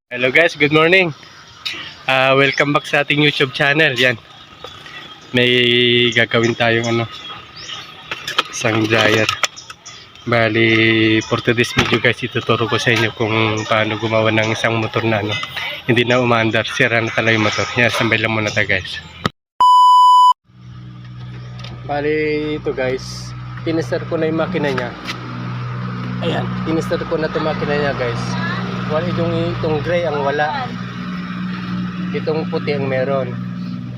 Hello guys, good morning. Welcome back sa ating YouTube channel. Yan. May gagawin tayong isang dryer. Bali, for today's video guys, ituturo ko sa inyo kung paano gumawa ng isang motor na hindi na umaandar, sira na talaga yung motor. Yan, sambay lang muna tayo guys. Bali, ito guys, tinister ko na yung makina niya. Ayan, tinister ko na itong makina niya guys. Wala itong gray ang wala. Itong puti ang meron.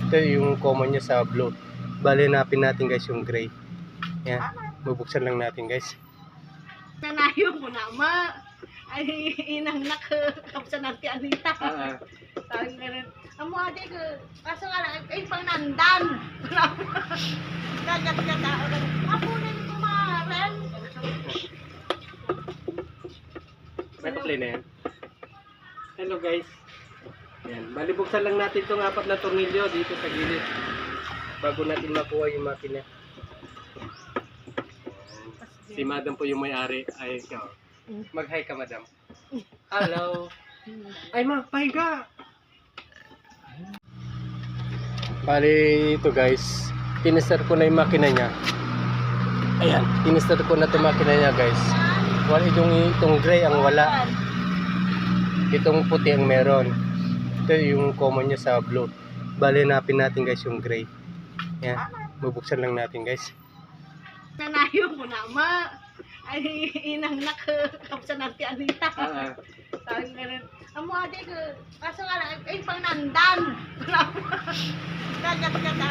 Ito yung common niya sa blue. Bali, hanapin natin guys yung gray. Yan, bubuksan lang natin guys. Nanayo mo na ma. Ay inang nakapsa natin anita. Sabi ganun. Amo ate ko kaso nga lang ay pang nandan. Dagat ka ta. Apo na ni kumaren. Naka-play na yan. Hello guys. Yan, bali buksan lang natin itong 4 na tornilyo dito sa gilid bago natin makuha yung makina. Si madam po yung may-ari. Ay, ikaw. Mag-hi ka, madam. Hello. Ay, ma, pahiga. Bali, ito guys. Tinister ko na yung makina niya. Ayan, tinister ko na itong makina niya guys. Wala itong gray ang wala. Itong puti ang meron. Ito yung common niya sa blue. Bali, hanapin natin guys yung gray. Yan, bubuksan lang natin guys. Nanayo mo na ma. Ay inang nakapsa natin anita. Sabi ganun. Amo ate ko kaso nga lang ay pang nandan. Dagat ka ta.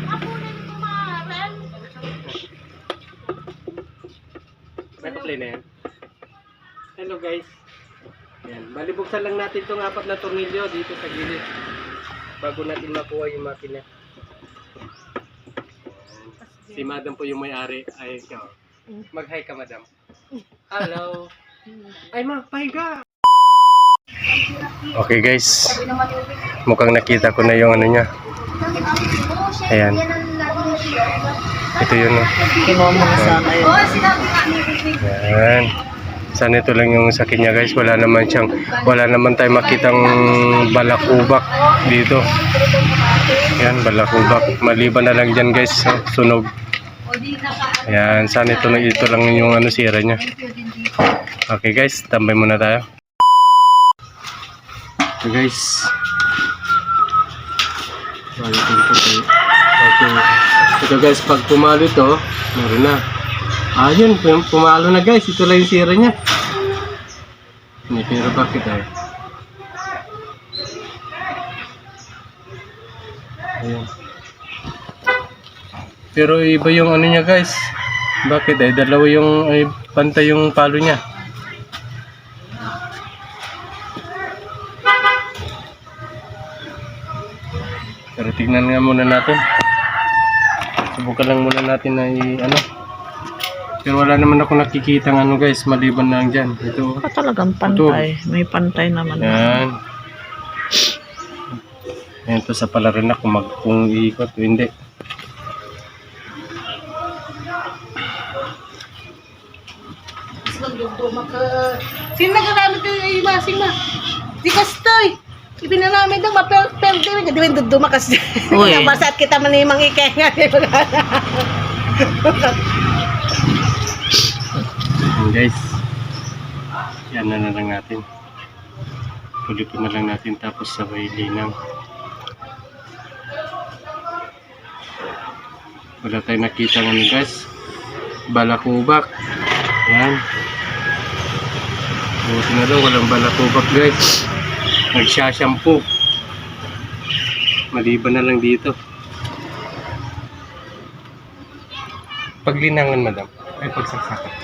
Apo na ni kumaren. Naka-play na yan. Hello guys. Yan, bali buksan lang natin itong 4 na tornilyo dito sa gilid bago natin makuha yung makina. Si madam po yung may-ari. Ay, ikaw. Mag-hi ka, madam. Hello. Ay, ma, pahiga. Okay guys, mukhang nakita ko na yung niya. Ayan. Ito yun. Ayan. Sana ito lang yung sakit niya guys. Wala naman tayo makitang balakubak dito. Ayan, balakubak. Maliban na lang dyan guys, sunog. Ayan, sana ito lang yung sira niya. Okay guys, tambay muna tayo. Okay guys. Okay. Ito guys, pag pumalo ito, meron na. Ayun, pumalo na guys. Ito lang yung sira niya. Pero bakit ay? Ayan. Pero iba yung niya guys. Bakit ay? Dalawa yung pantay yung palo niya. Pero tignan nga muna natin. Subukan lang muna natin na Pero wala naman ako nakikita guys, maliban lang dyan. Ito. Talagang pantay. May pantay naman. Yan. Yan to sa palarin na kung iikot o hindi. Sino nagagamit yung masing ma? Di kastoy. Ipinanamit daw mapel-perde. Di ba yung duduma kasi. Nabasat kita man yung mga ikenga. Guys, yan na lang natin. Pulipin na lang natin tapos sabay linang. Wala tayong nakita guys. Balakubak. Yan. Buti na lang walang balakubak guys. Nagsha-shampoo. Maliban na lang dito. Paglinangan madam. Ay pagsaksakan.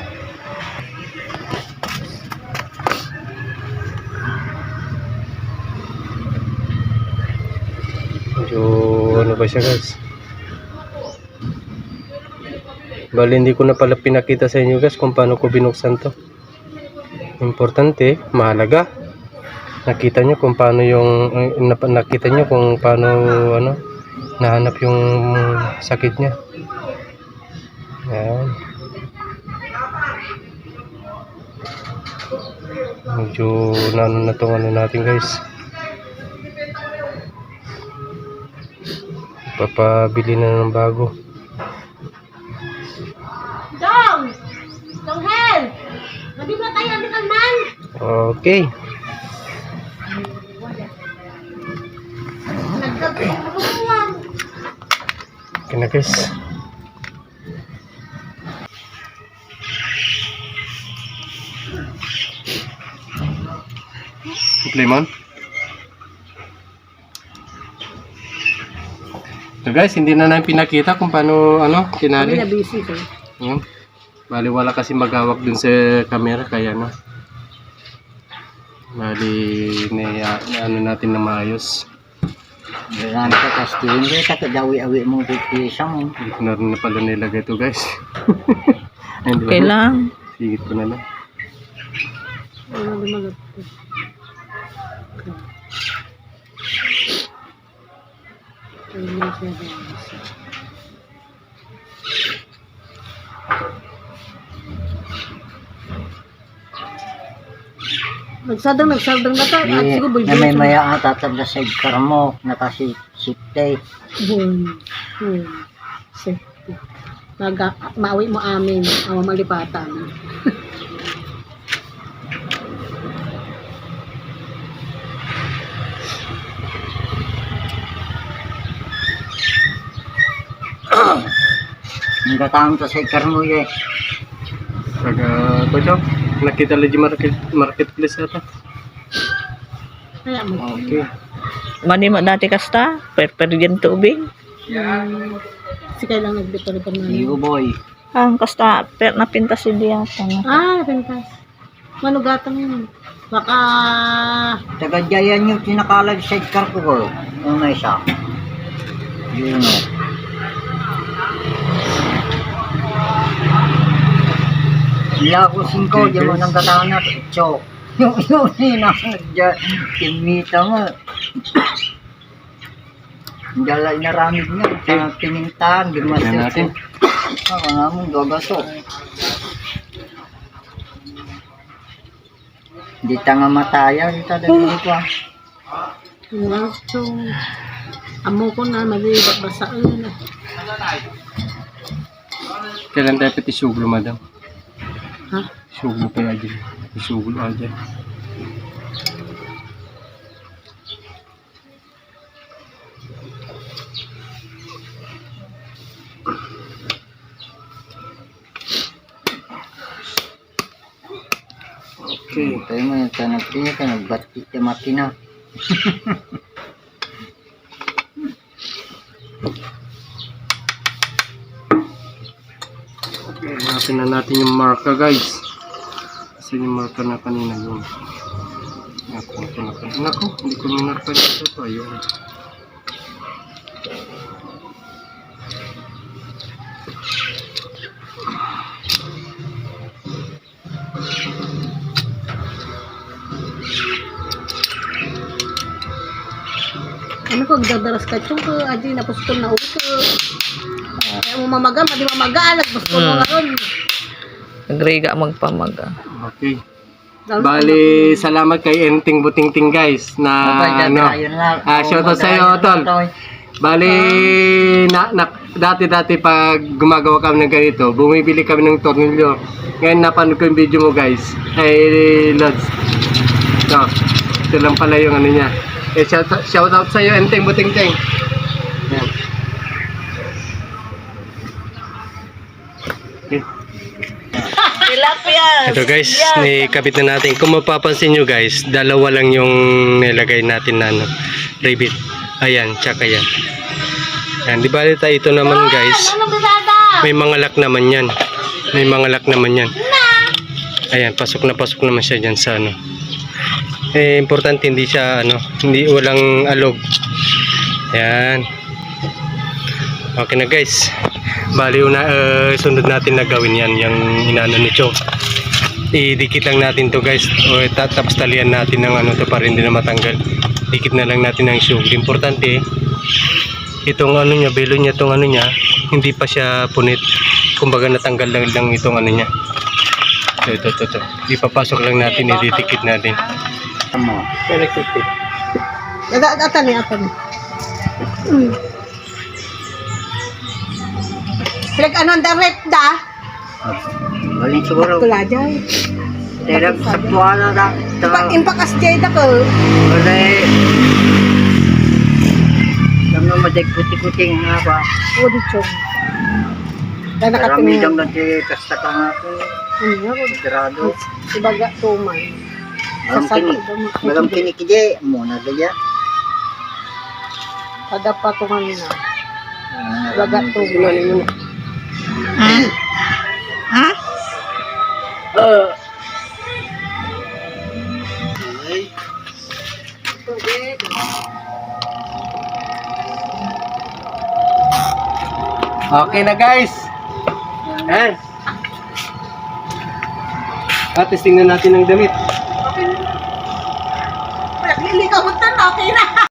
Medyo ba siya guys? Bali hindi ko na pala pinakita sa inyo guys kung paano ko binuksan to. Importante, mahalaga. Nakita nyo kung paano nahanap yung sakit niya. Ayan. Medyo naano na tong ano natin guys. Papabili na ng bago. Dong! Dong Hel! Madi ba tayo ang man? Okay. Nagkagpuan. Okay na guys. Lemon. So guys, hindi na namin pinakita kung paano tinali. busy ko. Bali wala kasi maghawak dun sa camera kaya bali ano natin na maayos. Marami ka kastiin ko, kadawi-awi mo pipisa mo. Dito na rin na pala nilagay ito guys. Okay lang. Sigit ko na lang. Nagsadang na to. At siguro bulbul. Na may maya ata sa sidecar mo, nakasipte. Safety. Maawi mo amin. Awa malipatan. Ang gatang sa sidecar mo eh. Kaya nakita lagi marketplace ata. Kaya mo. Okay. Mani mo dati kasta, perpergen tubig. Si kailang nagdepare na. Iyo boy. Ang kasta, napintas hindi yata. Pentas. Manugatang yun. Baka Tagadyayan yung tinakalag sidecar ko ko. Una isa. Yun o. Hila ko 5, di mo nang katana. Chok. Yung nasa timita mo. Dala inaramid niya. Sa pinintaan. Tignan natin. Ako nga mong gagaso. Di tanga mataya. Di tada dito ah. amo ko na malibat basaan. Kailan tayo pati suglo madam? Ha? Suglo kaya dyan. Suglo aja. Okay. Tayo mo yung tanagtiya ka. Nagbatik ka makina. Hanapin na natin yung marka guys. Kasi yung marka na kanina yun. Naku, hindi ko minarka dito ito. Ayun. Ano ko gdadaras ka chung ko adi na puskon na uso. Kaya mo mamaga, madi mamaga, nagpuskon mo ngayon. Nagriga magpamaga. Okay. Bali, salamat kay Enting Butingting guys na shoutout sa iyo tol. Bali, dati pag gumagawa kami ng ganito, bumibili kami ng tornilyo. Ngayon napanood ko yung video mo guys. Hey Lods. No, ito lang pala yung ano niya. Shoutout sa iyo Enting Butingting. Yan. Okay. Tilapia. Ito guys, nikabit na natin. Kung mapapansin nyo guys, dalawa lang yung nilagay natin na rivet. Ayan, tsaka yan. Ayan, di bali tayo ito naman guys. May mga lock naman yan. May mga lock naman yan. Ayan, pasok naman siya dyan sa ano. Importante hindi siya hindi walang alog. Ayan. Okay na guys. Bali sunod natin na gawin yan yung inano ni Cho. Idikit lang natin to guys. Tapos talian natin ng to para hindi na matanggal. Dikit na lang natin ng shoe. Importante itong niya, belo niya, itong niya, hindi pa siya punit. Kumbaga natanggal lang itong niya. Ito. Ipapasok lang natin, ididikit natin. Tama. Electric tape. Ata ni. Anong direct da? Galing siguro. Tula dyan. Direct sa tuwala na. Impakas dyan ako. Galing. Dami mo puti-puting nga ba? Udi chong. Dahil Marami nakatingin. dam na di kasta ka nga po. Ano nga? Tirado. Ibaga tuman. Magang kinikide. Muna gaya. Kada patungan na. Ibaga tuman. Ha? Okay na guys. Ayan. Testing na natin ang damit. Liligaw mo tan, okay na.